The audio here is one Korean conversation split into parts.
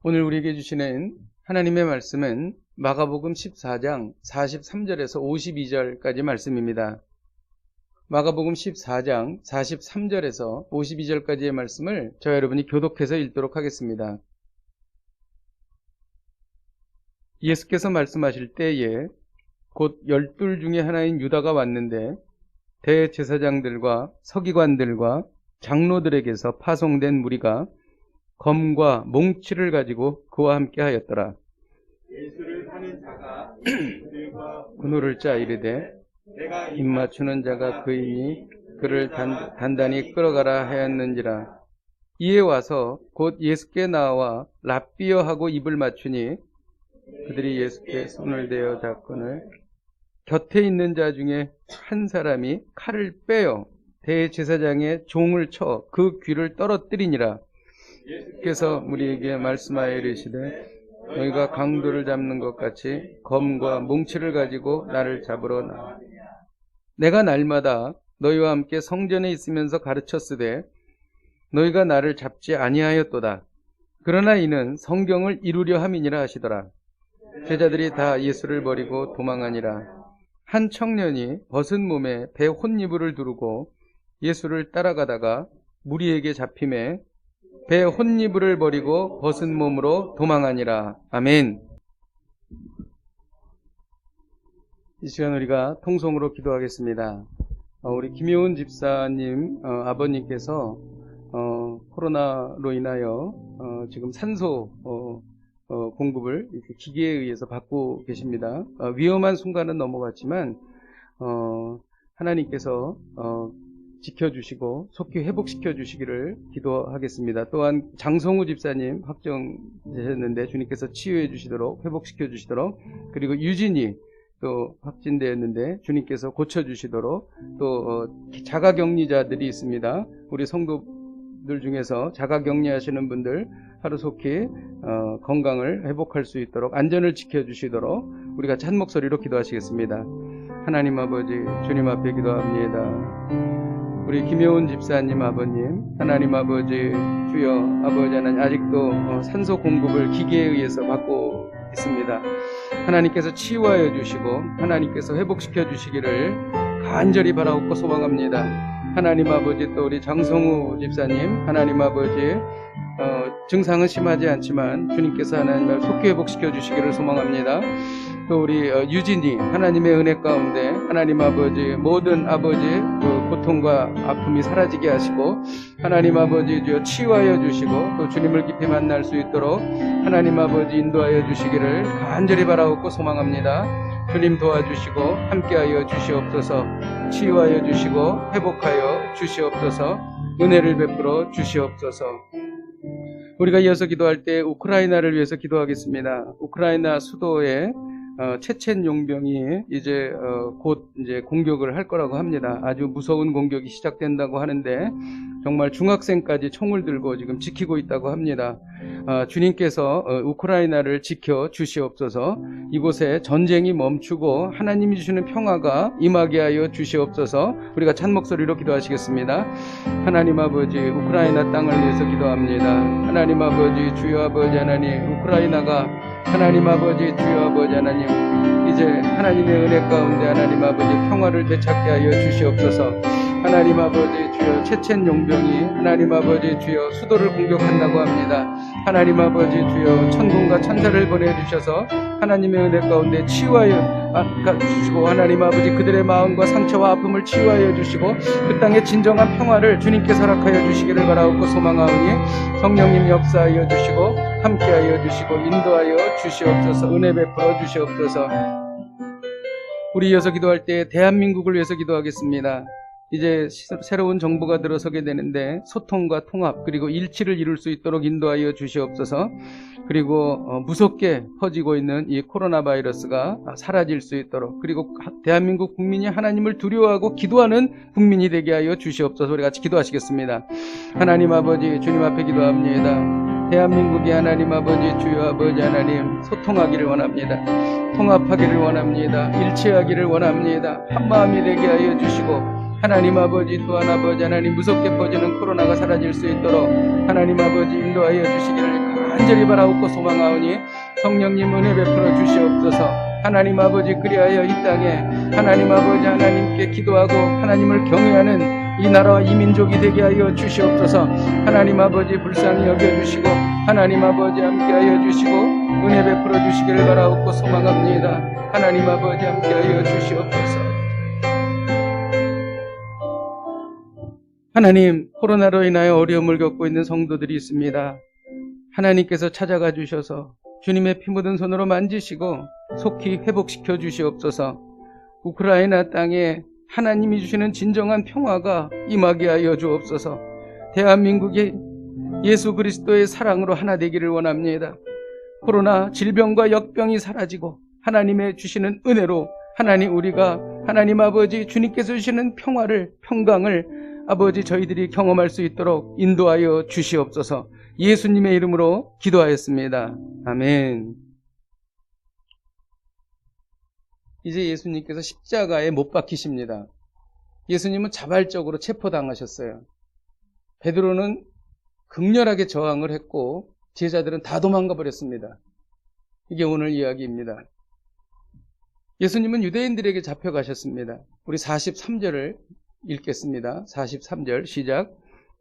오늘 우리에게 주시는 하나님의 말씀은 마가복음 14장 43절에서 52절까지 말씀입니다. 마가복음 14장 43절에서 52절까지의 말씀을 저와 여러분이 교독해서 읽도록 하겠습니다. 예수께서 말씀하실 때에 곧 12 중에 하나인 유다가 왔는데 대제사장들과 서기관들과 장로들에게서 파송된 무리가 검과 몽치를 가지고 그와 함께 하였더라. 예수를 하는 자가 그들과 군호를 짜 이르되 내가 입맞추는 자가 그이니 그를 단단히 끌어가라 하였는지라. 이에 와서 곧 예수께 나와 랍비여 하고 입을 맞추니 그들이 예수께 손을 대어 잡거늘 곁에 있는 자 중에 한 사람이 칼을 빼어 대제사장의 종을 쳐 그 귀를 떨어뜨리니라. 예수께서 무리에게 말씀하여 이르시되 너희가 강도를 잡는 것 같이 검과 몽치를 가지고 나를 잡으러 나와. 내가 날마다 너희와 함께 성전에 있으면서 가르쳤으되 너희가 나를 잡지 아니하였도다. 그러나 이는 성경을 이루려 함이니라 하시더라. 제자들이 다 예수를 버리고 도망하니라. 한 청년이 벗은 몸에 배 혼이불을 두르고 예수를 따라가다가 무리에게 잡힘에 배 혼이불을 버리고 벗은 몸으로 도망하니라. 아멘. 이 시간 우리가 통성으로 기도하겠습니다. 우리 김효은 집사님 아버님께서 코로나로 인하여 지금 산소 공급을 이렇게 기계에 의해서 받고 계십니다. 위험한 순간은 넘어갔지만 하나님께서 지켜주시고 속히 회복시켜 주시기를 기도하겠습니다. 또한 장성우 집사님 확정되셨는데 주님께서 치유해 주시도록 회복시켜 주시도록, 그리고 유진이 또 확진되었는데 주님께서 고쳐주시도록, 또 자가격리자들이 있습니다. 우리 성도들 중에서 자가격리하시는 분들 하루속히 건강을 회복할 수 있도록 안전을 지켜주시도록 우리가 찬 목소리로 기도하시겠습니다. 하나님 아버지, 주님 앞에 기도합니다. 우리 김효은 집사님 아버님, 하나님 아버지, 주여 아버지 하나님, 아직도 산소 공급을 기계에 의해서 받고 있습니다. 하나님께서 치유하여 주시고 하나님께서 회복시켜 주시기를 간절히 바라옵고 소망합니다. 하나님 아버지, 또 우리 장성우 집사님, 하나님 아버지, 증상은 심하지 않지만 주님께서 하나님을 속히 회복시켜 주시기를 소망합니다. 또 우리 유진이 하나님의 은혜 가운데 하나님 아버지 모든 아버지 그 고통과 아픔이 사라지게 하시고 하나님 아버지 주여 치유하여 주시고 또 주님을 깊이 만날 수 있도록 하나님 아버지 인도하여 주시기를 간절히 바라옵고 소망합니다. 주님 도와주시고 함께하여 주시옵소서. 치유하여 주시고 회복하여 주시옵소서. 은혜를 베풀어 주시옵소서. 우리가 이어서 기도할 때 우크라이나를 위해서 기도하겠습니다. 우크라이나 수도에 체첸 용병이 이제 곧 이제 공격을 할 거라고 합니다. 아주 무서운 공격이 시작된다고 하는데 정말 중학생까지 총을 들고 지금 지키고 있다고 합니다. 주님께서 우크라이나를 지켜 주시옵소서. 이곳에 전쟁이 멈추고 하나님이 주시는 평화가 임하게 하여 주시옵소서. 우리가 찬 목소리로 기도하시겠습니다. 하나님 아버지, 우크라이나 땅을 위해서 기도합니다. 하나님 아버지, 주여 아버지 하나님, 우크라이나가 하나님 아버지, 주여 아버지 하나님, 이제 하나님의 은혜 가운데 하나님 아버지 평화를 되찾게 하여 주시옵소서. 하나님 아버지, 주여 체첸 용병이 하나님 아버지 주여 수도를 공격한다고 합니다. 하나님 아버지 주여 천군과 천사를 보내주셔서 하나님의 은혜 가운데 치유하여 주시고 하나님 아버지 그들의 마음과 상처와 아픔을 치유하여 주시고 그 땅의 진정한 평화를 주님께서 허락하여 주시기를 바라옵고 소망하오니 성령님 역사하여 주시고 함께하여 주시고 인도하여 주시옵소서. 은혜 베풀어 주시옵소서. 우리 이어서 기도할 때 대한민국을 위해서 기도하겠습니다. 이제 새로운 정부가 들어서게 되는데 소통과 통합 그리고 일치를 이룰 수 있도록 인도하여 주시옵소서. 그리고 무섭게 퍼지고 있는 이 코로나 바이러스가 사라질 수 있도록, 그리고 대한민국 국민이 하나님을 두려워하고 기도하는 국민이 되게 하여 주시옵소서. 우리 같이 기도하시겠습니다. 하나님 아버지, 주님 앞에 기도합니다. 대한민국이 하나님 아버지, 주여 아버지 하나님 소통하기를 원합니다. 통합하기를 원합니다. 일치하기를 원합니다. 한마음이 되게 하여 주시고 하나님 아버지, 또한 아버지 하나님, 무섭게 퍼지는 코로나가 사라질 수 있도록 하나님 아버지 인도하여 주시기를 간절히 바라옵고 소망하오니 성령님 은혜 베풀어 주시옵소서. 하나님 아버지, 그리하여 이 땅에 하나님 아버지 하나님께 기도하고 하나님을 경외하는 이 나라와 이 민족이 되게 하여 주시옵소서. 하나님 아버지 불쌍히 여겨주시고 하나님 아버지 함께하여 주시고 은혜 베풀어 주시기를 바라옵고 소망합니다. 하나님 아버지 함께하여 주시옵소서. 하나님, 코로나로 인하여 어려움을 겪고 있는 성도들이 있습니다. 하나님께서 찾아가 주셔서 주님의 피 묻은 손으로 만지시고 속히 회복시켜 주시옵소서. 우크라이나 땅에 하나님이 주시는 진정한 평화가 임하게 하여 주옵소서. 대한민국이 예수 그리스도의 사랑으로 하나 되기를 원합니다. 코로나 질병과 역병이 사라지고 하나님의 주시는 은혜로 우리가 하나님 아버지 주님께서 주시는 평강을 아버지 저희들이 경험할 수 있도록 인도하여 주시옵소서. 예수님의 이름으로 기도하였습니다. 아멘. 이제 예수님께서 십자가에 못 박히십니다. 예수님은 자발적으로 체포당하셨어요. 베드로는 극렬하게 저항을 했고 제자들은 다 도망가 버렸습니다. 이게 오늘 이야기입니다. 예수님은 유대인들에게 잡혀가셨습니다. 우리 43절을 읽겠습니다. 43절 시작.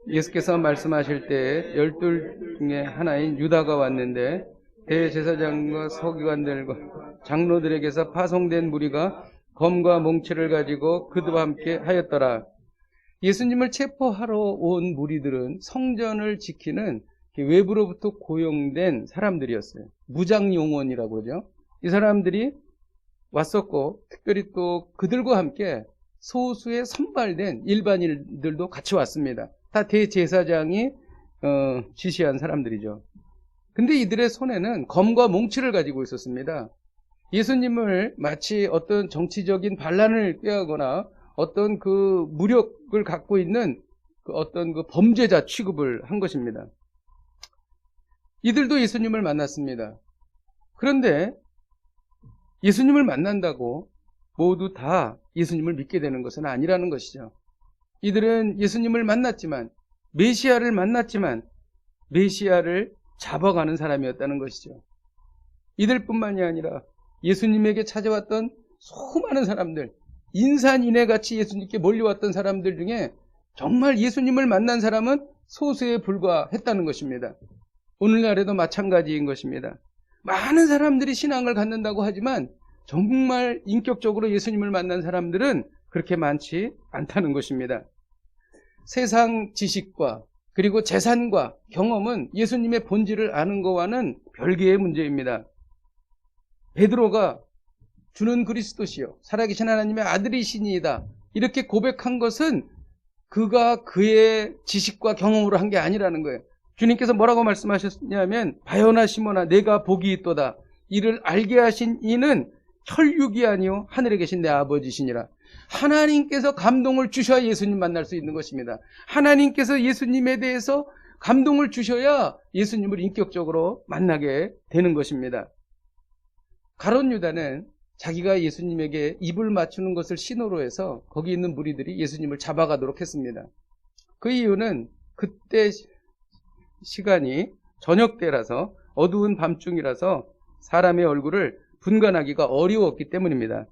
예수께서 말씀하실 때 12 중에 하나인 유다가 왔는데 대제사장과 서기관들과 장로들에게서 파송된 무리가 검과 몽치를 가지고 그들과 함께 하였더라. 예수님을 체포하러 온 무리들은 성전을 지키는 외부로부터 고용된 사람들이었어요. 무장용원이라고 그러죠. 이 사람들이 왔었고 특별히 또 그들과 함께 소수의 선발된 일반인들도 같이 왔습니다. 다 대제사장이 지시한 사람들이죠. 근데 이들의 손에는 검과 몽치를 가지고 있었습니다. 예수님을 마치 어떤 정치적인 반란을 꾀하거나 어떤 그 무력을 갖고 있는 어떤 그 범죄자 취급을 한 것입니다. 이들도 예수님을 만났습니다. 그런데 예수님을 만난다고 모두 다 예수님을 믿게 되는 것은 아니라는 것이죠. 이들은 예수님을 만났지만, 메시아를 만났지만 메시아를 잡아가는 사람이었다는 것이죠. 이들뿐만이 아니라 예수님에게 찾아왔던 수많은 사람들, 인산인해같이 예수님께 몰려왔던 사람들 중에 정말 예수님을 만난 사람은 소수에 불과했다는 것입니다. 오늘날에도 마찬가지인 것입니다. 많은 사람들이 신앙을 갖는다고 하지만 정말 인격적으로 예수님을 만난 사람들은 그렇게 많지 않다는 것입니다. 세상 지식과 그리고 재산과 경험은 예수님의 본질을 아는 것과는 별개의 문제입니다. 베드로가 주는 그리스도시요 살아계신 하나님의 아들이시니이다 이렇게 고백한 것은 그가 그의 지식과 경험으로 한 게 아니라는 거예요. 주님께서 뭐라고 말씀하셨냐면 바요나 시몬아 내가 복이 있도다. 이를 알게 하신 이는 혈육이 아니요 하늘에 계신 내 아버지시니라. 하나님께서 감동을 주셔야 예수님 만날 수 있는 것입니다. 하나님께서 예수님에 대해서 감동을 주셔야 예수님을 인격적으로 만나게 되는 것입니다. 가룟 유다는 자기가 예수님에게 입을 맞추는 것을 신호로 해서 거기 있는 무리들이 예수님을 잡아가도록 했습니다. 그 이유는 그때 시간이 저녁 때라서 어두운 밤중이라서 사람의 얼굴을 분간하기가 어려웠기 때문입니다.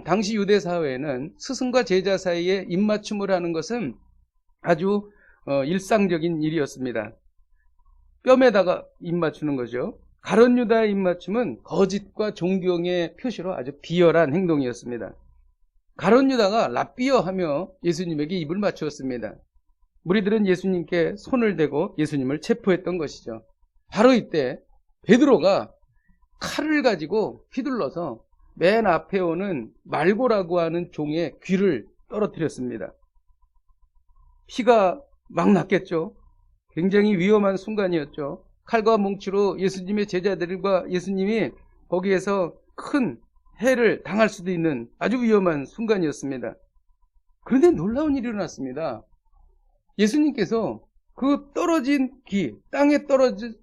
당시 유대 사회에는 스승과 제자 사이에 입맞춤을 하는 것은 아주 일상적인 일이었습니다. 뺨에다가 입맞추는 거죠. 가룟 유다의 입맞춤은 거짓과 존경의 표시로 아주 비열한 행동이었습니다. 가룟 유다가 라삐어 하며 예수님에게 입을 맞추었습니다. 무리들은 예수님께 손을 대고 예수님을 체포했던 것이죠. 바로 이때 베드로가 칼을 가지고 휘둘러서 맨 앞에 오는 말고라고 하는 종의 귀를 떨어뜨렸습니다. 피가 막 났겠죠. 굉장히 위험한 순간이었죠. 칼과 몽치로 예수님의 제자들과 예수님이 거기에서 큰 해를 당할 수도 있는 아주 위험한 순간이었습니다. 그런데 놀라운 일이 일어났습니다. 예수님께서 그 떨어진 귀, 땅에 떨어진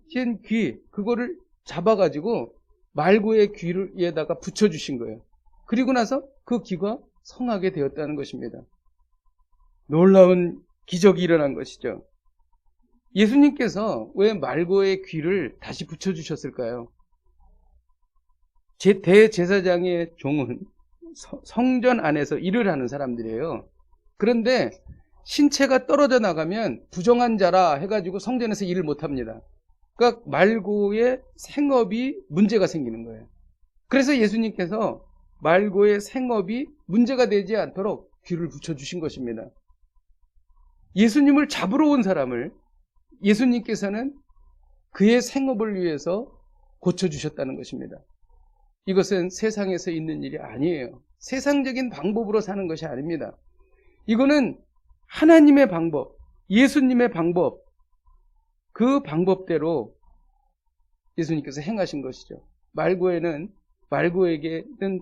귀, 그거를 잡아가지고 말고의 귀에다가 붙여주신 거예요. 그리고 나서 그 귀가 성하게 되었다는 것입니다. 놀라운 기적이 일어난 것이죠. 예수님께서 왜 말고의 귀를 다시 붙여주셨을까요? 대제사장의 종은 성전 안에서 일을 하는 사람들이에요. 그런데 신체가 떨어져 나가면 부정한 자라 해가지고 성전에서 일을 못합니다. 그러니까 말고의 생업이 문제가 생기는 거예요. 그래서 예수님께서 말고의 생업이 문제가 되지 않도록 귀를 붙여주신 것입니다. 예수님을 잡으러 온 사람을 예수님께서는 그의 생업을 위해서 고쳐주셨다는 것입니다. 이것은 세상에서 있는 일이 아니에요. 세상적인 방법으로 사는 것이 아닙니다. 이거는 하나님의 방법, 예수님의 방법, 그 방법대로 예수님께서 행하신 것이죠. 말고에게는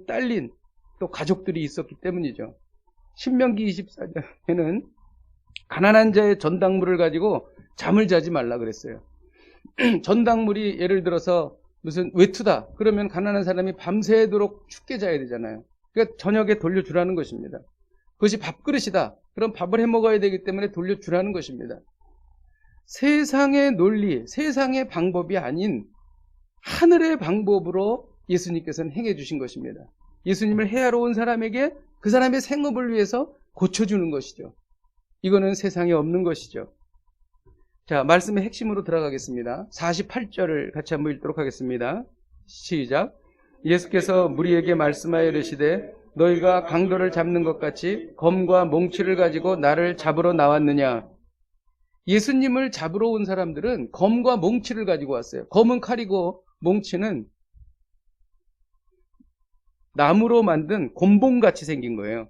딸린 또 가족들이 있었기 때문이죠. 신명기 24장에는 가난한 자의 전당물을 가지고 잠을 자지 말라 그랬어요. 전당물이 예를 들어서 무슨 외투다 그러면 가난한 사람이 밤새도록 춥게 자야 되잖아요. 그러니까 저녁에 돌려주라는 것입니다. 그것이 밥그릇이다 그럼 밥을 해 먹어야 되기 때문에 돌려주라는 것입니다. 세상의 논리, 세상의 방법이 아닌 하늘의 방법으로 예수님께서는 행해 주신 것입니다. 예수님을 해하러 온 사람에게 그 사람의 생업을 위해서 고쳐주는 것이죠. 이거는 세상에 없는 것이죠. 자, 말씀의 핵심으로 들어가겠습니다. 48절을 같이 한번 읽도록 하겠습니다. 시작. 예수께서 무리에게 말씀하여 이르시되 너희가 강도를 잡는 것 같이 검과 몽치를 가지고 나를 잡으러 나왔느냐. 예수님을 잡으러 온 사람들은 검과 몽치를 가지고 왔어요. 검은 칼이고 몽치는 나무로 만든 곤봉같이 생긴 거예요.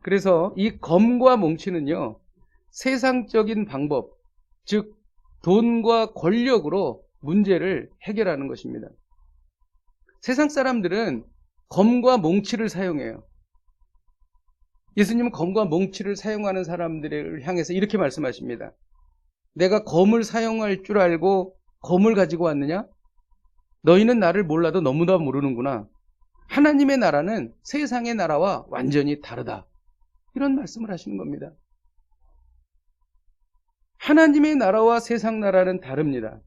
그래서 이 검과 몽치는요, 세상적인 방법, 즉 돈과 권력으로 문제를 해결하는 것입니다. 세상 사람들은 검과 몽치를 사용해요. 예수님은 검과 몽치를 사용하는 사람들을 향해서 이렇게 말씀하십니다. 내가 검을 사용할 줄 알고 검을 가지고 왔느냐? 너희는 나를 몰라도 너무나 모르는구나. 하나님의 나라는 세상의 나라와 완전히 다르다. 이런 말씀을 하시는 겁니다. 하나님의 나라와 세상 나라는 다릅니다.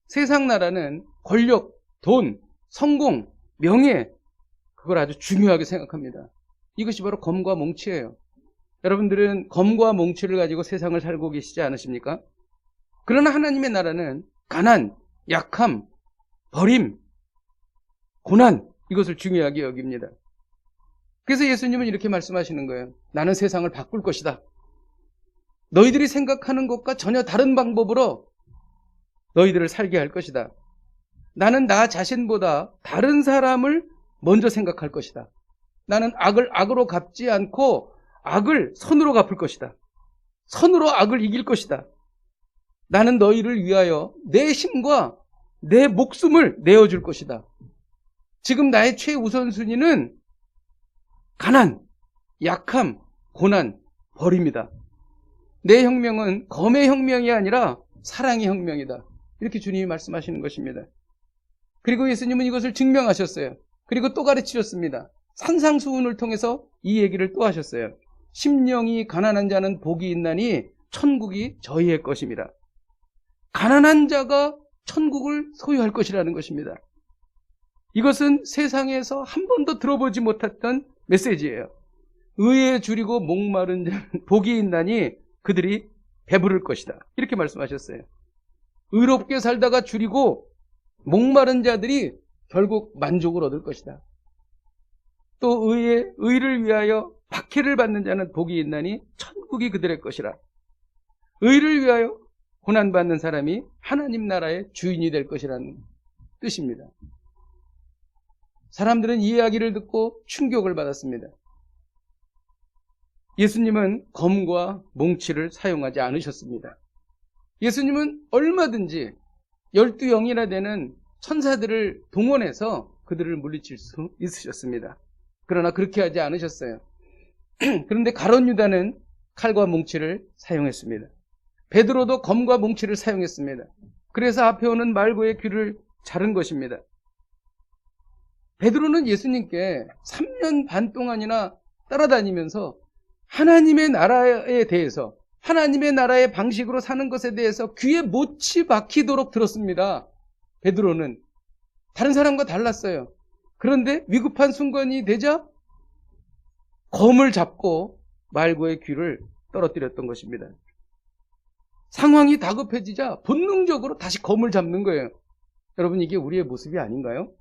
세상 나라는 권력, 돈, 성공, 명예, 그걸 아주 중요하게 생각합니다. 이것이 바로 검과 몽치예요. 여러분들은 검과 몽치를 가지고 세상을 살고 계시지 않으십니까? 그러나 하나님의 나라는 가난, 약함, 버림, 고난, 이것을 중요하게 여깁니다. 그래서 예수님은 이렇게 말씀하시는 거예요. 나는 세상을 바꿀 것이다. 너희들이 생각하는 것과 전혀 다른 방법으로 너희들을 살게 할 것이다. 나는 나 자신보다 다른 사람을 먼저 생각할 것이다. 나는 악을 악으로 갚지 않고 악을 선으로 갚을 것이다. 선으로 악을 이길 것이다. 나는 너희를 위하여 내 힘과 내 목숨을 내어줄 것이다. 지금 나의 최우선순위는 가난, 약함, 고난, 버림이다. 내 혁명은 검의 혁명이 아니라 사랑의 혁명이다. 이렇게 주님이 말씀하시는 것입니다. 그리고 예수님은 이것을 증명하셨어요. 그리고 또 가르치셨습니다. 산상수훈을 통해서 이 얘기를 또 하셨어요. 심령이 가난한 자는 복이 있나니 천국이 저희의 것입니다. 가난한 자가 천국을 소유할 것이라는 것입니다. 이것은 세상에서 한 번도 들어보지 못했던 메시지예요. 의에 줄이고 목마른 자는 복이 있나니 그들이 배부를 것이다. 이렇게 말씀하셨어요. 의롭게 살다가 줄이고 목마른 자들이 결국 만족을 얻을 것이다. 또 의를 위하여 박해를 받는 자는 복이 있나니 천국이 그들의 것이라. 의를 위하여 고난받는 사람이 하나님 나라의 주인이 될 것이라는 뜻입니다. 사람들은 이 이야기를 듣고 충격을 받았습니다. 예수님은 검과 몽치를 사용하지 않으셨습니다. 예수님은 얼마든지 12영이나 되는 천사들을 동원해서 그들을 물리칠 수 있으셨습니다. 그러나 그렇게 하지 않으셨어요. 그런데 가룟 유다는 칼과 몽치를 사용했습니다. 베드로도 검과 몽치를 사용했습니다. 그래서 앞에 오는 말고의 귀를 자른 것입니다. 베드로는 예수님께 3년 반 동안이나 따라다니면서 하나님의 나라에 대해서, 하나님의 나라의 방식으로 사는 것에 대해서 귀에 못이 박히도록 들었습니다. 베드로는 다른 사람과 달랐어요. 그런데 위급한 순간이 되자 검을 잡고 말고의 귀를 떨어뜨렸던 것입니다. 상황이 다급해지자 본능적으로 다시 검을 잡는 거예요. 여러분, 이게 우리의 모습이 아닌가요?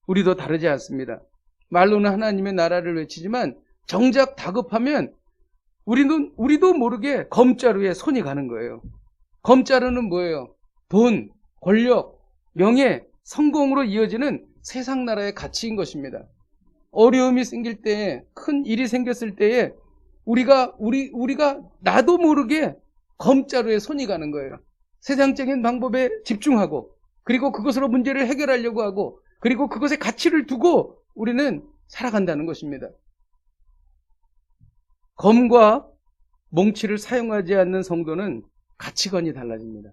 우리도 다르지 않습니다. 말로는 하나님의 나라를 외치지만 정작 다급하면 우리도 모르게 검자루에 손이 가는 거예요. 검자루는 뭐예요? 돈, 권력, 명예, 성공으로 이어지는 세상 나라의 가치인 것입니다. 어려움이 생길 때에, 큰 일이 생겼을 때에 우리가 나도 모르게 검자루에 손이 가는 거예요. 세상적인 방법에 집중하고, 그리고 그것으로 문제를 해결하려고 하고, 그리고 그것에 가치를 두고 우리는 살아간다는 것입니다. 검과 몽치를 사용하지 않는 성도는 가치관이 달라집니다.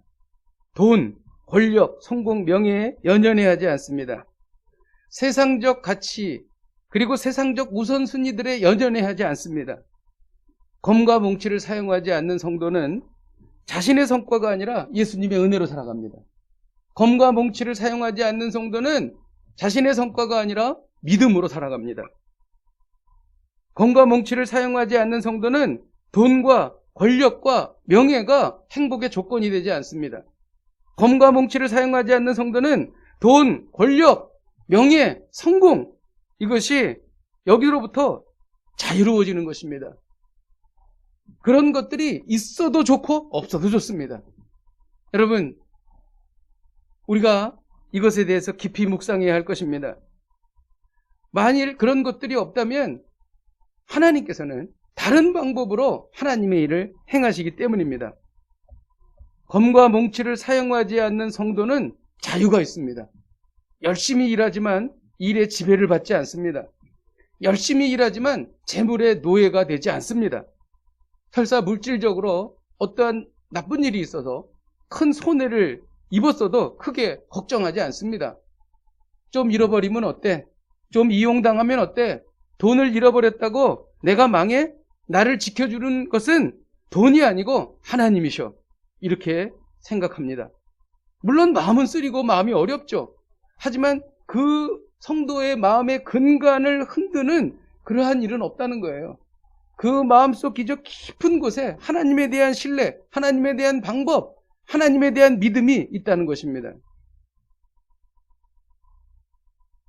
돈, 권력, 성공, 명예에 연연해하지 않습니다. 세상적 가치, 그리고 세상적 우선순위들에 연연해하지 않습니다. 검과 몽치를 사용하지 않는 성도는 자신의 성과가 아니라 예수님의 은혜로 살아갑니다. 검과 몽치를 사용하지 않는 성도는 자신의 성과가 아니라 믿음으로 살아갑니다. 검과 몽치를 사용하지 않는 성도는 돈과 권력과 명예가 행복의 조건이 되지 않습니다. 검과 몽치를 사용하지 않는 성도는 돈, 권력, 명예, 성공, 이것이 여기로부터 자유로워지는 것입니다. 그런 것들이 있어도 좋고 없어도 좋습니다. 여러분, 우리가 이것에 대해서 깊이 묵상해야 할 것입니다. 만일 그런 것들이 없다면 하나님께서는 다른 방법으로 하나님의 일을 행하시기 때문입니다. 검과 몽치를 사용하지 않는 성도는 자유가 있습니다. 열심히 일하지만 일의 지배를 받지 않습니다. 열심히 일하지만 재물의 노예가 되지 않습니다. 설사 물질적으로 어떠한 나쁜 일이 있어서 큰 손해를 입었어도 크게 걱정하지 않습니다. 좀 잃어버리면 어때? 좀 이용당하면 어때? 돈을 잃어버렸다고 내가 망해? 나를 지켜주는 것은 돈이 아니고 하나님이셔. 이렇게 생각합니다. 물론 마음은 쓰리고 마음이 어렵죠. 하지만 그 성도의 마음의 근간을 흔드는 그러한 일은 없다는 거예요. 그 마음속 기저 깊은 곳에 하나님에 대한 신뢰, 하나님에 대한 방법, 하나님에 대한 믿음이 있다는 것입니다.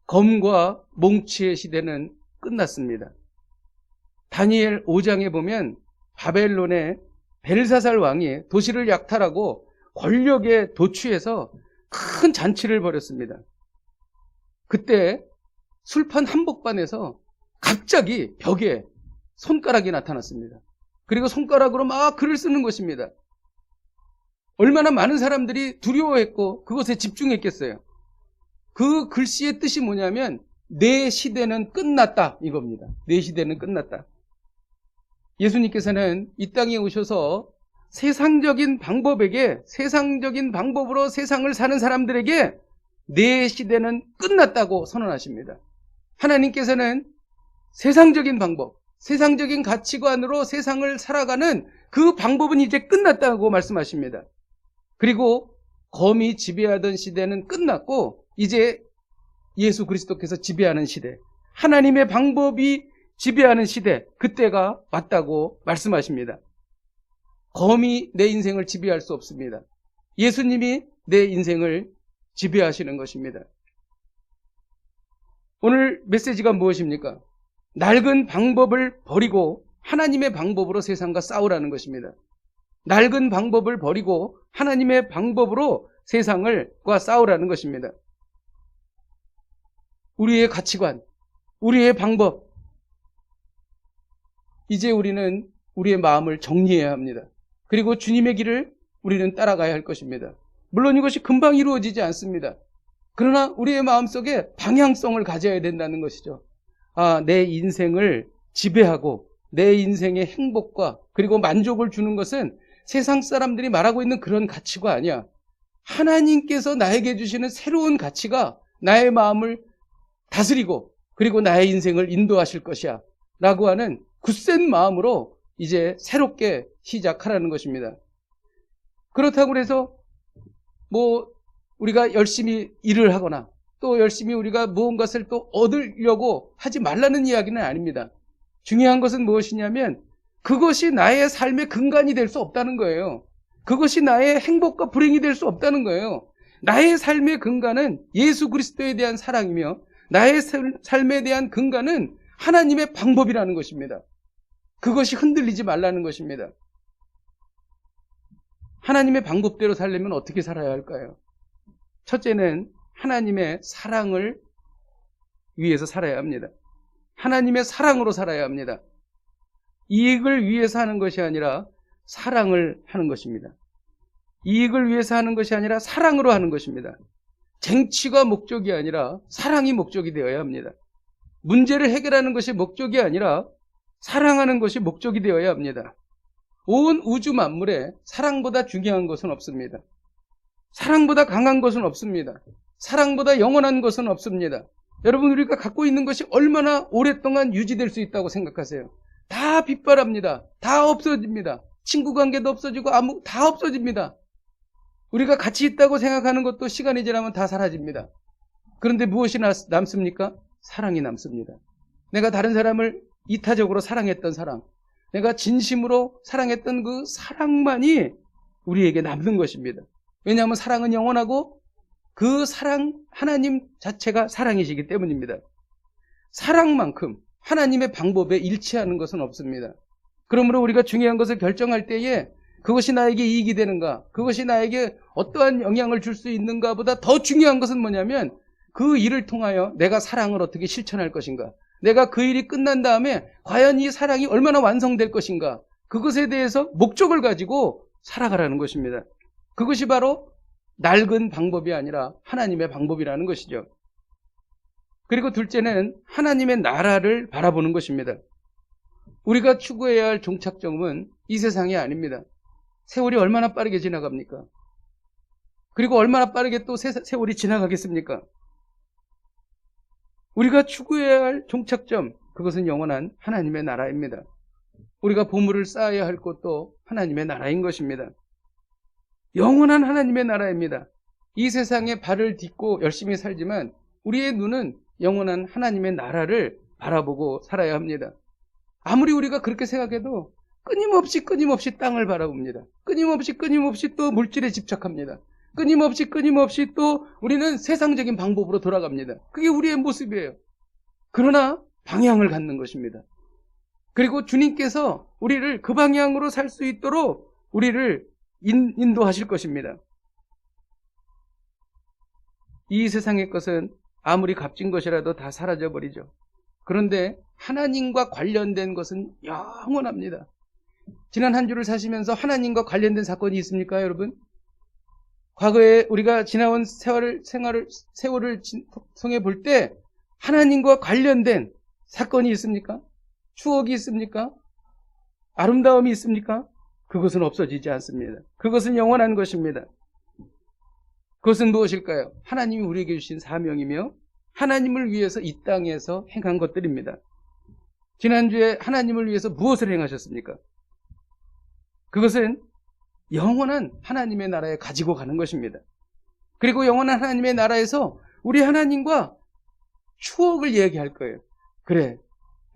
검과 몽치의 시대는 끝났습니다. 다니엘 5장에 보면 바벨론의 벨사살 왕이 도시를 약탈하고 권력에 도취해서 큰 잔치를 벌였습니다. 그때 술판 한복판에서 갑자기 벽에 손가락이 나타났습니다. 그리고 손가락으로 막 글을 쓰는 것입니다. 얼마나 많은 사람들이 두려워했고 그것에 집중했겠어요. 그 글씨의 뜻이 뭐냐면 내 시대는 끝났다 이겁니다. 내 시대는 끝났다. 예수님께서는 이 땅에 오셔서 세상적인 방법으로 세상을 사는 사람들에게 내 시대는 끝났다고 선언하십니다. 하나님께서는 세상적인 방법, 세상적인 가치관으로 세상을 살아가는 그 방법은 이제 끝났다고 말씀하십니다. 그리고 검이 지배하던 시대는 끝났고 이제 예수 그리스도께서 지배하는 시대, 하나님의 방법이 지배하는 시대, 그때가 왔다고 말씀하십니다. 검이 내 인생을 지배할 수 없습니다. 예수님이 내 인생을 지배하시는 것입니다. 오늘 메시지가 무엇입니까? 낡은 방법을 버리고 하나님의 방법으로 세상과 싸우라는 것입니다. 낡은 방법을 버리고 하나님의 방법으로 세상과 싸우라는 것입니다. 우리의 가치관, 우리의 방법, 이제 우리는 우리의 마음을 정리해야 합니다. 그리고 주님의 길을 우리는 따라가야 할 것입니다. 물론 이것이 금방 이루어지지 않습니다. 그러나 우리의 마음속에 방향성을 가져야 된다는 것이죠. 내 인생을 지배하고 내 인생의 행복과 그리고 만족을 주는 것은 세상 사람들이 말하고 있는 그런 가치가 아니야. 하나님께서 나에게 주시는 새로운 가치가 나의 마음을 다스리고 그리고 나의 인생을 인도하실 것이야 라고 하는 굳센 마음으로 이제 새롭게 시작하라는 것입니다. 그렇다고 해서 우리가 열심히 일을 하거나 또 열심히 우리가 무언가를 또 얻으려고 하지 말라는 이야기는 아닙니다. 중요한 것은 무엇이냐면 그것이 나의 삶의 근간이 될 수 없다는 거예요. 그것이 나의 행복과 불행이 될 수 없다는 거예요. 나의 삶의 근간은 예수 그리스도에 대한 사랑이며 나의 삶에 대한 근간은 하나님의 방법이라는 것입니다. 그것이 흔들리지 말라는 것입니다. 하나님의 방법대로 살려면 어떻게 살아야 할까요? 첫째는 하나님의 사랑을 위해서 살아야 합니다. 하나님의 사랑으로 살아야 합니다. 이익을 위해서 하는 것이 아니라 사랑을 하는 것입니다. 이익을 위해서 하는 것이 아니라 사랑으로 하는 것입니다. 쟁취가 목적이 아니라 사랑이 목적이 되어야 합니다. 문제를 해결하는 것이 목적이 아니라 사랑하는 것이 목적이 되어야 합니다. 온 우주 만물에 사랑보다 중요한 것은 없습니다. 사랑보다 강한 것은 없습니다. 사랑보다 영원한 것은 없습니다. 여러분, 우리가 갖고 있는 것이 얼마나 오랫동안 유지될 수 있다고 생각하세요? 다 빗바랍니다. 다 없어집니다. 친구 관계도 없어지고 다 없어집니다. 우리가 가치 있다고 생각하는 것도 시간이 지나면 다 사라집니다. 그런데 무엇이 남습니까? 사랑이 남습니다. 내가 다른 사람을 이타적으로 사랑했던 사랑, 내가 진심으로 사랑했던 그 사랑만이 우리에게 남는 것입니다. 왜냐하면 사랑은 영원하고 그 사랑, 하나님 자체가 사랑이시기 때문입니다. 사랑만큼 하나님의 방법에 일치하는 것은 없습니다. 그러므로 우리가 중요한 것을 결정할 때에 그것이 나에게 이익이 되는가, 그것이 나에게 어떠한 영향을 줄 수 있는가 보다 더 중요한 것은 뭐냐면 그 일을 통하여 내가 사랑을 어떻게 실천할 것인가, 내가 그 일이 끝난 다음에 과연 이 사랑이 얼마나 완성될 것인가, 그것에 대해서 목적을 가지고 살아가라는 것입니다. 그것이 바로 낡은 방법이 아니라 하나님의 방법이라는 것이죠. 그리고 둘째는 하나님의 나라를 바라보는 것입니다. 우리가 추구해야 할 종착점은 이 세상이 아닙니다. 세월이 얼마나 빠르게 지나갑니까? 그리고 얼마나 빠르게 또 세월이 지나가겠습니까? 우리가 추구해야 할 종착점, 그것은 영원한 하나님의 나라입니다. 우리가 보물을 쌓아야 할 곳도 하나님의 나라인 것입니다. 영원한 하나님의 나라입니다. 이 세상에 발을 딛고 열심히 살지만 우리의 눈은 영원한 하나님의 나라를 바라보고 살아야 합니다. 아무리 우리가 그렇게 생각해도 끊임없이 땅을 바라봅니다. 끊임없이 또 물질에 집착합니다. 끊임없이 또 우리는 세상적인 방법으로 돌아갑니다. 그게 우리의 모습이에요. 그러나 방향을 갖는 것입니다. 그리고 주님께서 우리를 그 방향으로 살 수 있도록 우리를 인도하실 것입니다. 이 세상의 것은 아무리 값진 것이라도 다 사라져버리죠. 그런데 하나님과 관련된 것은 영원합니다. 지난 한 주를 사시면서 하나님과 관련된 사건이 있습니까, 여러분? 과거에 우리가 지나온 세월을 통해 볼 때 하나님과 관련된 사건이 있습니까? 추억이 있습니까? 아름다움이 있습니까? 그것은 없어지지 않습니다. 그것은 영원한 것입니다. 그것은 무엇일까요? 하나님이 우리에게 주신 사명이며 하나님을 위해서 이 땅에서 행한 것들입니다. 지난주에 하나님을 위해서 무엇을 행하셨습니까? 그것은 영원한 하나님의 나라에 가지고 가는 것입니다. 그리고 영원한 하나님의 나라에서 우리 하나님과 추억을 얘기할 거예요. 그래,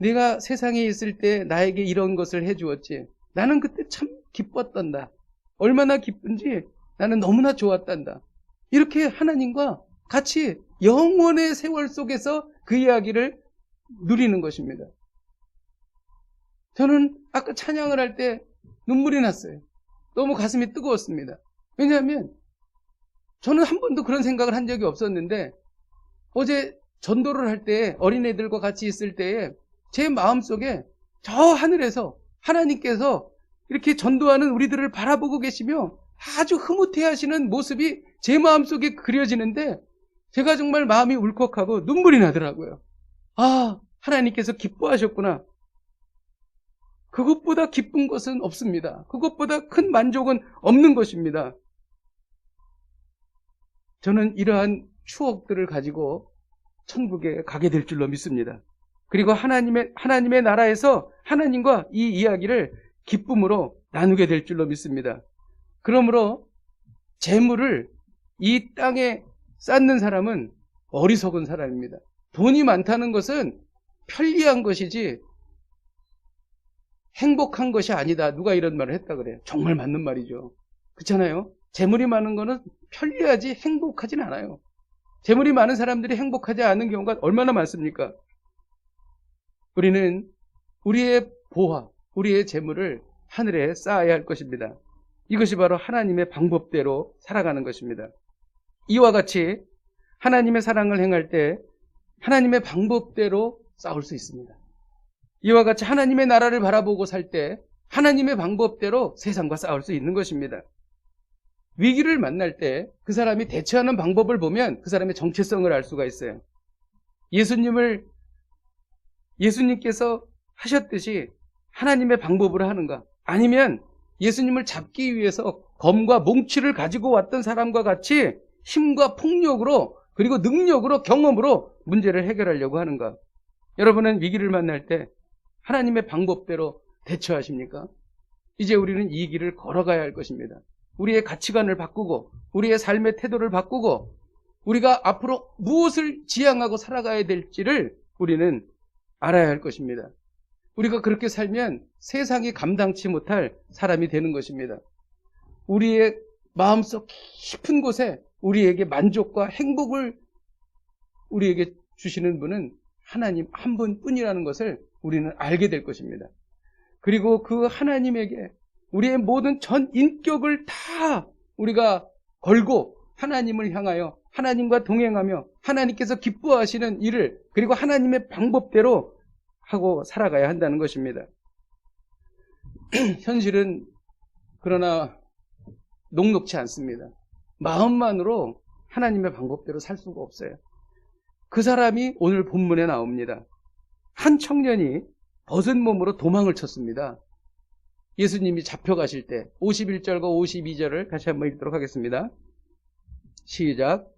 네가 세상에 있을 때 나에게 이런 것을 해주었지. 나는 그때 참 기뻤단다. 얼마나 기쁜지 나는 너무나 좋았단다. 이렇게 하나님과 같이 영원의 세월 속에서 그 이야기를 누리는 것입니다. 저는 아까 찬양을 할 때 눈물이 났어요. 너무 가슴이 뜨거웠습니다. 왜냐하면 저는 한 번도 그런 생각을 한 적이 없었는데 어제 전도를 할 때 어린애들과 같이 있을 때에 제 마음속에 저 하늘에서 하나님께서 이렇게 전도하는 우리들을 바라보고 계시며 아주 흐뭇해 하시는 모습이 제 마음속에 그려지는데 제가 정말 마음이 울컥하고 눈물이 나더라고요. 아, 하나님께서 기뻐하셨구나. 그것보다 기쁜 것은 없습니다. 그것보다 큰 만족은 없는 것입니다. 저는 이러한 추억들을 가지고 천국에 가게 될 줄로 믿습니다. 그리고 하나님의 나라에서 하나님과 이 이야기를 기쁨으로 나누게 될 줄로 믿습니다. 그러므로 재물을 이 땅에 쌓는 사람은 어리석은 사람입니다. 돈이 많다는 것은 편리한 것이지 행복한 것이 아니다. 누가 이런 말을 했다 그래요. 정말 맞는 말이죠. 그렇잖아요. 재물이 많은 거는 편리하지 행복하진 않아요. 재물이 많은 사람들이 행복하지 않은 경우가 얼마나 많습니까? 우리는 우리의 보화, 우리의 재물을 하늘에 쌓아야 할 것입니다. 이것이 바로 하나님의 방법대로 살아가는 것입니다. 이와 같이 하나님의 사랑을 행할 때 하나님의 방법대로 싸울 수 있습니다. 이와 같이 하나님의 나라를 바라보고 살 때 하나님의 방법대로 세상과 싸울 수 있는 것입니다. 위기를 만날 때 그 사람이 대처하는 방법을 보면 그 사람의 정체성을 알 수가 있어요. 예수님께서 하셨듯이 하나님의 방법으로 하는가? 아니면 예수님을 잡기 위해서 검과 몽치를 가지고 왔던 사람과 같이 힘과 폭력으로 그리고 능력으로 경험으로 문제를 해결하려고 하는가? 여러분은 위기를 만날 때 하나님의 방법대로 대처하십니까? 이제 우리는 이 길을 걸어가야 할 것입니다. 우리의 가치관을 바꾸고 우리의 삶의 태도를 바꾸고 우리가 앞으로 무엇을 지향하고 살아가야 될지를 우리는 알아야 할 것입니다. 우리가 그렇게 살면 세상이 감당치 못할 사람이 되는 것입니다. 우리의 마음속 깊은 곳에 우리에게 만족과 행복을 우리에게 주시는 분은 하나님 한 분뿐이라는 것을 우리는 알게 될 것입니다. 그리고 그 하나님에게 우리의 모든 전 인격을 다 우리가 걸고 하나님을 향하여 하나님과 동행하며 하나님께서 기뻐하시는 일을 그리고 하나님의 방법대로 하고 살아가야 한다는 것입니다. 현실은 그러나 녹록지 않습니다. 마음만으로 하나님의 방법대로 살 수가 없어요. 그 사람이 오늘 본문에 나옵니다. 한 청년이 벗은 몸으로 도망을 쳤습니다. 예수님이 잡혀가실 때 51절과 52절을 다시 한번 읽도록 하겠습니다. 시작.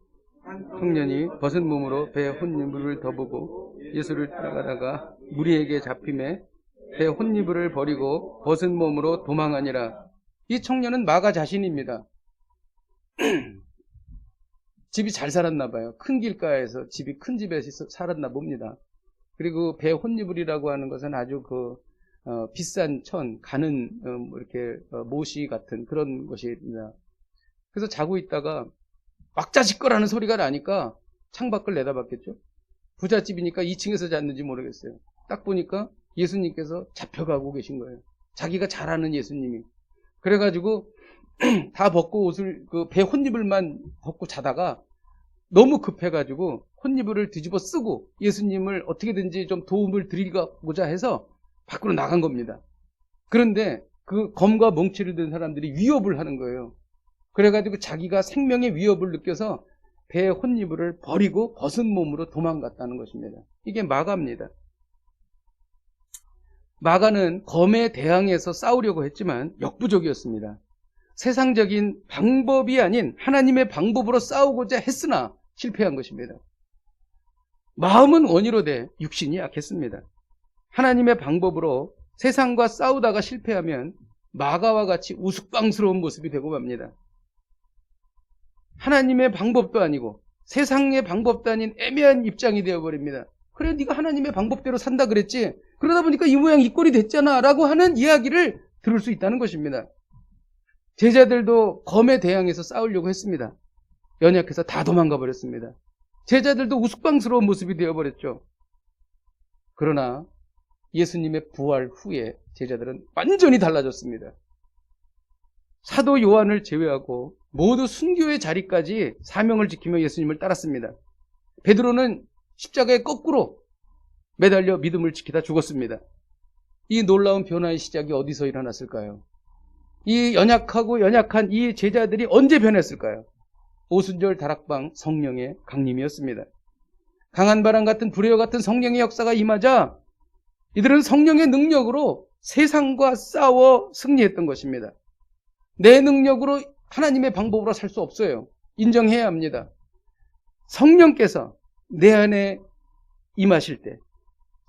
청년이 벗은 몸으로 배에 혼이불을 덮고 예수를 따라가다가 무리에게 잡힘에 배에 혼이불을 버리고 벗은 몸으로 도망하니라. 이 청년은 마가 자신입니다. 집이 잘 살았나 봐요. 큰 길가에서 집이 큰 집에서 살았나 봅니다. 그리고 배 혼이불이라고 하는 것은 아주 비싼 천, 가는 이렇게 모시 같은 그런 것입니다. 그래서 자고 있다가 왁자지껄하는 소리가 나니까 창밖을 내다봤겠죠. 부잣집이니까 2층에서 잤는지 모르겠어요. 딱 보니까 예수님께서 잡혀가고 계신 거예요. 자기가 잘 아는 예수님이. 그래가지고 다 벗고 옷을 배 혼이불만 벗고 자다가 너무 급해가지고 혼이불을 뒤집어 쓰고 예수님을 어떻게든지 좀 도움을 드리고자 해서 밖으로 나간 겁니다. 그런데 그 검과 몽치를 든 사람들이 위협을 하는 거예요. 그래가지고 자기가 생명의 위협을 느껴서 배의 혼이불을 버리고 벗은 몸으로 도망갔다는 것입니다. 이게 마가입니다. 마가는 검에 대항해서 싸우려고 했지만 역부족이었습니다. 세상적인 방법이 아닌 하나님의 방법으로 싸우고자 했으나 실패한 것입니다. 마음은 원이로 돼 육신이 약했습니다. 하나님의 방법으로 세상과 싸우다가 실패하면 마가와 같이 우스꽝스러운 모습이 되고 맙니다. 하나님의 방법도 아니고 세상의 방법도 아닌 애매한 입장이 되어버립니다. 그래 네가 하나님의 방법대로 산다 그랬지. 그러다 보니까 이 모양 이 꼴이 됐잖아 라고 하는 이야기를 들을 수 있다는 것입니다. 제자들도 검에 대항해서 싸우려고 했습니다. 연약해서 다 도망가 버렸습니다. 제자들도 우스꽝스러운 모습이 되어버렸죠. 그러나 예수님의 부활 후에 제자들은 완전히 달라졌습니다. 사도 요한을 제외하고 모두 순교의 자리까지 사명을 지키며 예수님을 따랐습니다. 베드로는 십자가에 거꾸로 매달려 믿음을 지키다 죽었습니다. 이 놀라운 변화의 시작이 어디서 일어났을까요? 이 연약하고 연약한 이 제자들이 언제 변했을까요? 오순절 다락방 성령의 강림이었습니다. 강한 바람 같은 불의와 같은 성령의 역사가 임하자 이들은 성령의 능력으로 세상과 싸워 승리했던 것입니다. 내 능력으로 하나님의 방법으로 살 수 없어요. 인정해야 합니다. 성령께서 내 안에 임하실 때,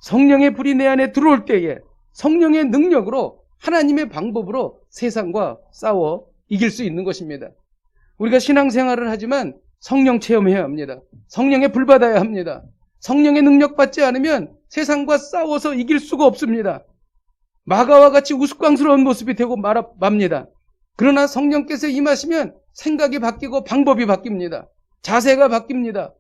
성령의 불이 내 안에 들어올 때에 성령의 능력으로 하나님의 방법으로 세상과 싸워 이길 수 있는 것입니다. 우리가 신앙생활을 하지만 성령 체험해야 합니다. 성령의 불 받아야 합니다. 성령의 능력 받지 않으면 세상과 싸워서 이길 수가 없습니다. 마가와 같이 우스꽝스러운 모습이 되고 맙니다. 그러나 성령께서 임하시면 생각이 바뀌고 방법이 바뀝니다. 자세가 바뀝니다.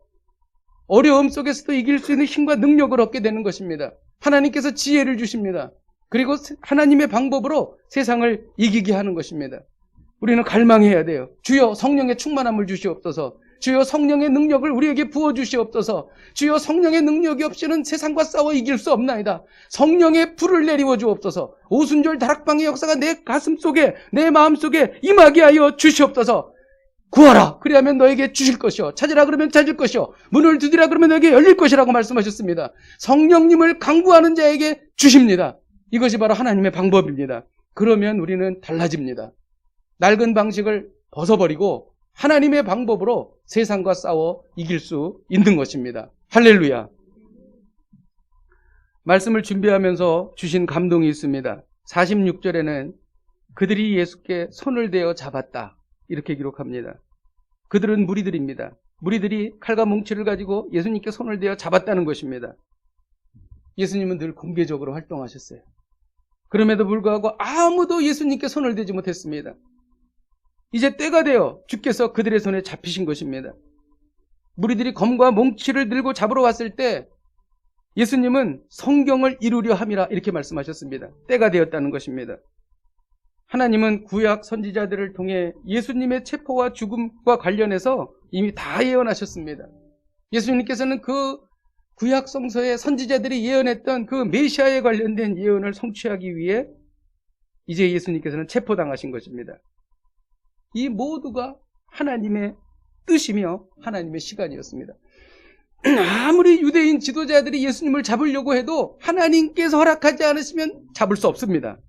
어려움 속에서도 이길 수 있는 힘과 능력을 얻게 되는 것입니다. 하나님께서 지혜를 주십니다. 그리고 하나님의 방법으로 세상을 이기게 하는 것입니다. 우리는 갈망해야 돼요. 주여 성령의 충만함을 주시옵소서. 주여 성령의 능력을 우리에게 부어주시옵소서. 주여 성령의 능력이 없이는 세상과 싸워 이길 수 없나이다. 성령의 불을 내리워 주옵소서. 오순절 다락방의 역사가 내 가슴 속에 내 마음 속에 임하게 하여 주시옵소서. 구하라 그리하면 너에게 주실 것이요 찾으라 그러면 찾을 것이요 문을 두드리라 그러면 너에게 열릴 것이라고 말씀하셨습니다. 성령님을 간구하는 자에게 주십니다. 이것이 바로 하나님의 방법입니다. 그러면 우리는 달라집니다. 낡은 방식을 벗어버리고 하나님의 방법으로 세상과 싸워 이길 수 있는 것입니다. 할렐루야. 말씀을 준비하면서 주신 감동이 있습니다. 46절에는 그들이 예수께 손을 대어 잡았다 이렇게 기록합니다. 그들은 무리들입니다. 무리들이 칼과 뭉치를 가지고 예수님께 손을 대어 잡았다는 것입니다. 예수님은 늘 공개적으로 활동하셨어요. 그럼에도 불구하고 아무도 예수님께 손을 대지 못했습니다. 이제 때가 되어 주께서 그들의 손에 잡히신 것입니다. 무리들이 검과 뭉치를 들고 잡으러 왔을 때 예수님은 성경을 이루려 함이라 이렇게 말씀하셨습니다. 때가 되었다는 것입니다. 하나님은 구약 선지자들을 통해 예수님의 체포와 죽음과 관련해서 이미 다 예언하셨습니다. 예수님께서는 그 구약 성서의 선지자들이 예언했던 그 메시아에 관련된 예언을 성취하기 위해 이제 예수님께서는 체포당하신 것입니다. 이 모두가 하나님의 뜻이며 하나님의 시간이었습니다. 아무리 유대인 지도자들이 예수님을 잡으려고 해도 하나님께서 허락하지 않으시면 잡을 수 없습니다.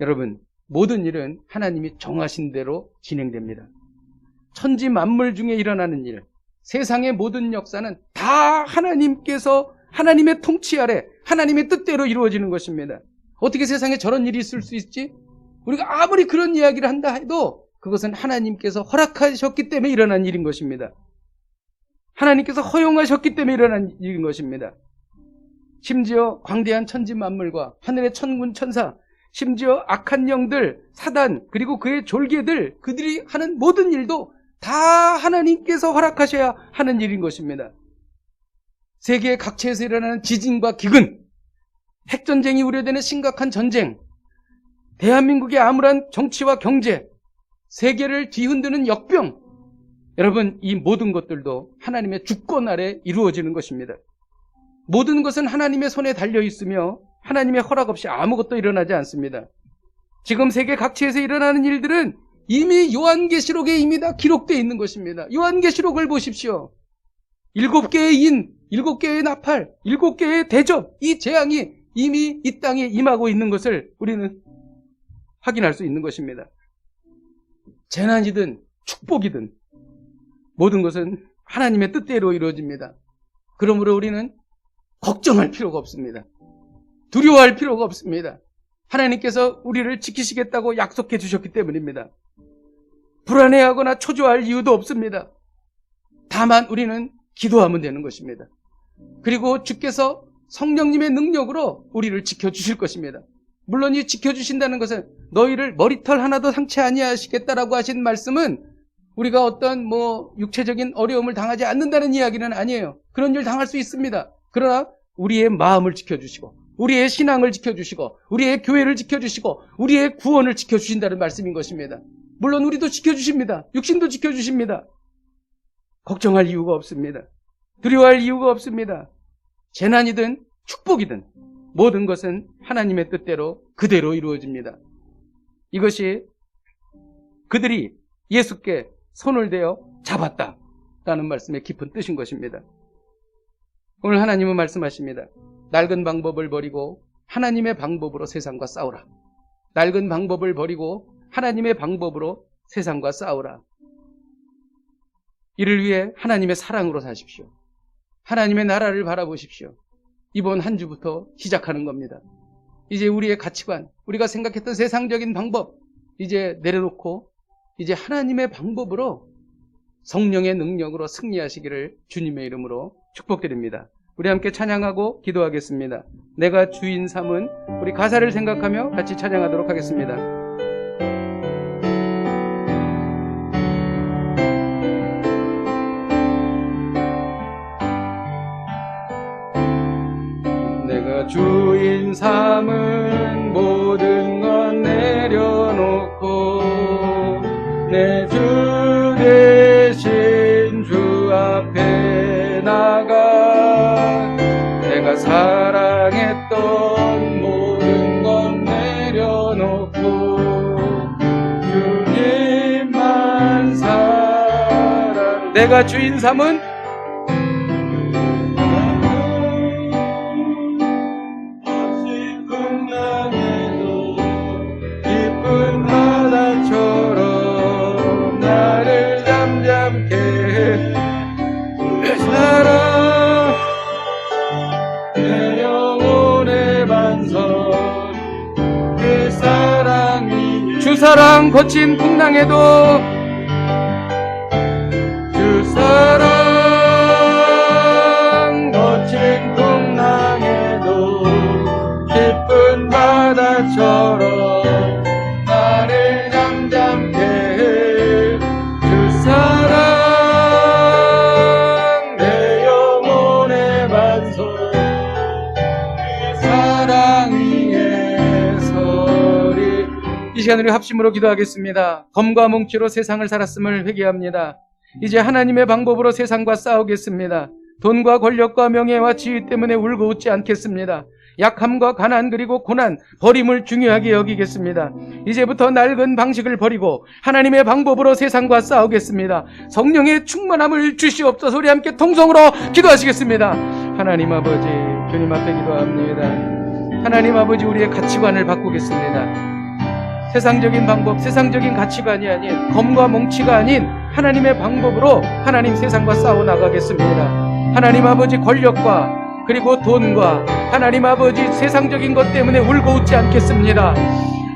여러분, 모든 일은 하나님이 정하신 대로 진행됩니다. 천지 만물 중에 일어나는 일, 세상의 모든 역사는 다 하나님께서 하나님의 통치 아래 하나님의 뜻대로 이루어지는 것입니다. 어떻게 세상에 저런 일이 있을 수 있지? 우리가 아무리 그런 이야기를 한다 해도 그것은 하나님께서 허락하셨기 때문에 일어난 일인 것입니다. 하나님께서 허용하셨기 때문에 일어난 일인 것입니다. 심지어 광대한 천지 만물과 하늘의 천군 천사, 심지어 악한 영들, 사단, 그리고 그의 졸개들, 그들이 하는 모든 일도 다 하나님께서 허락하셔야 하는 일인 것입니다. 세계 각처에서 일어나는 지진과 기근, 핵전쟁이 우려되는 심각한 전쟁, 대한민국의 암울한 정치와 경제, 세계를 뒤흔드는 역병, 여러분 이 모든 것들도 하나님의 주권 아래 이루어지는 것입니다. 모든 것은 하나님의 손에 달려 있으며 하나님의 허락 없이 아무것도 일어나지 않습니다. 지금 세계 각지에서 일어나는 일들은 이미 요한계시록에 이미 다 기록되어 있는 것입니다. 요한계시록을 보십시오. 7개의 인, 7개의 나팔, 7개의 대접, 이 재앙이 이미 이 땅에 임하고 있는 것을 우리는 확인할 수 있는 것입니다. 재난이든 축복이든 모든 것은 하나님의 뜻대로 이루어집니다. 그러므로 우리는 걱정할 필요가 없습니다. 두려워할 필요가 없습니다. 하나님께서 우리를 지키시겠다고 약속해 주셨기 때문입니다. 불안해하거나 초조할 이유도 없습니다. 다만 우리는 기도하면 되는 것입니다. 그리고 주께서 성령님의 능력으로 우리를 지켜주실 것입니다. 물론 이 지켜주신다는 것은 너희를 머리털 하나도 상치 아니하시겠다라고 하신 말씀은 우리가 어떤 육체적인 어려움을 당하지 않는다는 이야기는 아니에요. 그런 일 당할 수 있습니다. 그러나 우리의 마음을 지켜주시고 우리의 신앙을 지켜주시고 우리의 교회를 지켜주시고 우리의 구원을 지켜주신다는 말씀인 것입니다. 물론 우리도 지켜주십니다. 육신도 지켜주십니다. 걱정할 이유가 없습니다. 두려워할 이유가 없습니다. 재난이든 축복이든 모든 것은 하나님의 뜻대로 그대로 이루어집니다. 이것이 그들이 예수께 손을 대어 잡았다라는 말씀의 깊은 뜻인 것입니다. 오늘 하나님은 말씀하십니다. 낡은 방법을 버리고 하나님의 방법으로 세상과 싸우라. 낡은 방법을 버리고 하나님의 방법으로 세상과 싸우라. 이를 위해 하나님의 사랑으로 사십시오. 하나님의 나라를 바라보십시오. 이번 한 주부터 시작하는 겁니다. 이제 우리의 가치관, 우리가 생각했던 세상적인 방법 이제 내려놓고 이제 하나님의 방법으로 성령의 능력으로 승리하시기를 주님의 이름으로 축복드립니다. 우리 함께 찬양하고 기도하겠습니다. 내가 주인 삼은, 우리 가사를 생각하며 같이 찬양하도록 하겠습니다. 내가 주인 삼은 모든 건 내려놓고 내 주 대신 주 앞에 나가 내가 사랑했던 모든 건 내려놓고 주님만 사랑. 내가 주인 삼은 깊은 바다처럼 나를 잠잠케 해. 사랑 내 영혼의 반석 그 사랑이 주 사랑 거친 풍랑에도 주 사랑 거친 풍랑에도 깊은 바다처럼 나를 잠잠케 해. 주 사랑 내 영혼의 반석 그 사랑 위에 서리. 이 시간 우리 합심으로 기도하겠습니다. 검과 뭉치로 세상을 살았음을 회개합니다. 이제 하나님의 방법으로 세상과 싸우겠습니다. 돈과 권력과 명예와 지위 때문에 울고 웃지 않겠습니다. 약함과 가난 그리고 고난, 버림을 중요하게 여기겠습니다. 이제부터 낡은 방식을 버리고 하나님의 방법으로 세상과 싸우겠습니다. 성령의 충만함을 주시옵소서. 우리 함께 통성으로 기도하시겠습니다. 하나님 아버지, 주님 앞에 기도합니다. 하나님 아버지, 우리의 가치관을 바꾸겠습니다. 세상적인 방법, 세상적인 가치관이 아닌 검과 뭉치가 아닌 하나님의 방법으로 하나님 세상과 싸워 나가겠습니다. 하나님 아버지, 권력과 그리고 돈과 하나님 아버지 세상적인 것 때문에 울고 웃지 않겠습니다.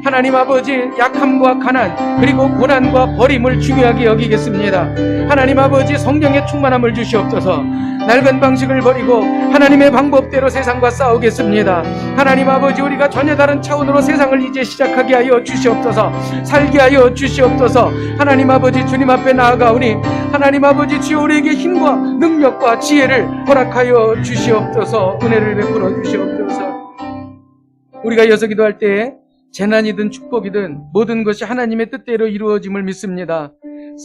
하나님 아버지, 약함과 가난 그리고 고난과 버림을 중요하게 여기겠습니다. 하나님 아버지, 성령의 충만함을 주시옵소서. 낡은 방식을 버리고 하나님의 방법대로 세상과 싸우겠습니다. 하나님 아버지, 우리가 전혀 다른 차원으로 세상을 이제 시작하게 하여 주시옵소서. 살게 하여 주시옵소서. 하나님 아버지, 주님 앞에 나아가오니 하나님 아버지, 주여 우리에게 힘과 능력과 지혜를 허락하여 주시옵소서. 은혜를 베풀어 주시옵소서. 우리가 이어서 기도할 때에 재난이든 축복이든 모든 것이 하나님의 뜻대로 이루어짐을 믿습니다.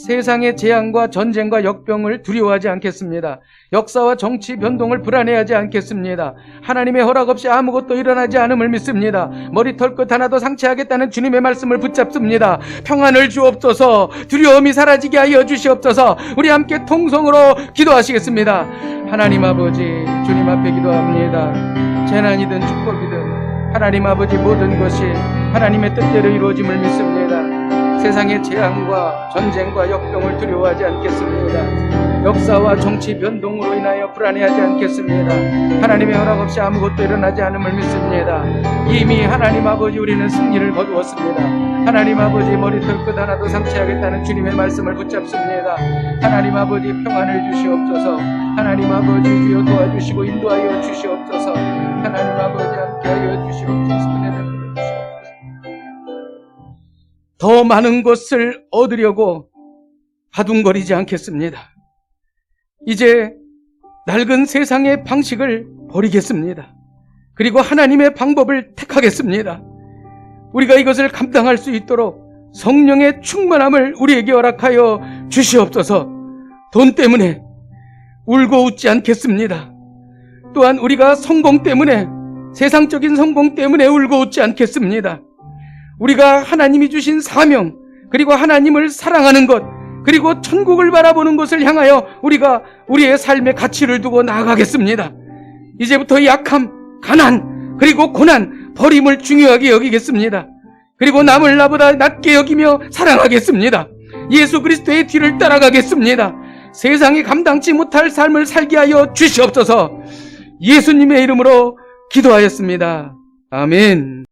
세상의 재앙과 전쟁과 역병을 두려워하지 않겠습니다. 역사와 정치 변동을 불안해하지 않겠습니다. 하나님의 허락 없이 아무것도 일어나지 않음을 믿습니다. 머리털 끝 하나도 상처하겠다는 주님의 말씀을 붙잡습니다. 평안을 주옵소서. 두려움이 사라지게 하여 주시옵소서. 우리 함께 통성으로 기도하시겠습니다. 하나님 아버지, 주님 앞에 기도합니다. 재난이든 축복이든 하나님 아버지, 모든 것이 하나님의 뜻대로 이루어짐을 믿습니다. 세상의 재앙과 전쟁과 역병을 두려워하지 않겠습니다. 역사와 정치 변동으로 인하여 불안해하지 않겠습니다. 하나님의 허락 없이 아무것도 일어나지 않음을 믿습니다. 이미 하나님 아버지, 우리는 승리를 거두었습니다. 하나님 아버지, 머리털 끝 하나도 상처하겠다는 주님의 말씀을 붙잡습니다. 하나님 아버지, 평안을 주시옵소서. 하나님 아버지, 주여 도와주시고 인도하여 주시옵소서. 하나님 아버지, 함께하여 주시옵소서. 은혜를 주시옵소서. 더 많은 것을 얻으려고 바둥거리지 않겠습니다. 이제 낡은 세상의 방식을 버리겠습니다. 그리고 하나님의 방법을 택하겠습니다. 우리가 이것을 감당할 수 있도록 성령의 충만함을 우리에게 허락하여 주시옵소서. 돈 때문에 울고 웃지 않겠습니다. 또한 우리가 성공 때문에, 세상적인 성공 때문에 울고 웃지 않겠습니다. 우리가 하나님이 주신 사명, 그리고 하나님을 사랑하는 것, 그리고 천국을 바라보는 것을 향하여 우리가 우리의 삶의 가치를 두고 나아가겠습니다. 이제부터 약함, 가난, 그리고 고난, 버림을 중요하게 여기겠습니다. 그리고 남을 나보다 낮게 여기며 사랑하겠습니다. 예수 그리스도의 뒤를 따라가겠습니다. 세상이 감당치 못할 삶을 살게 하여 주시옵소서. 예수님의 이름으로 기도하였습니다. 아멘.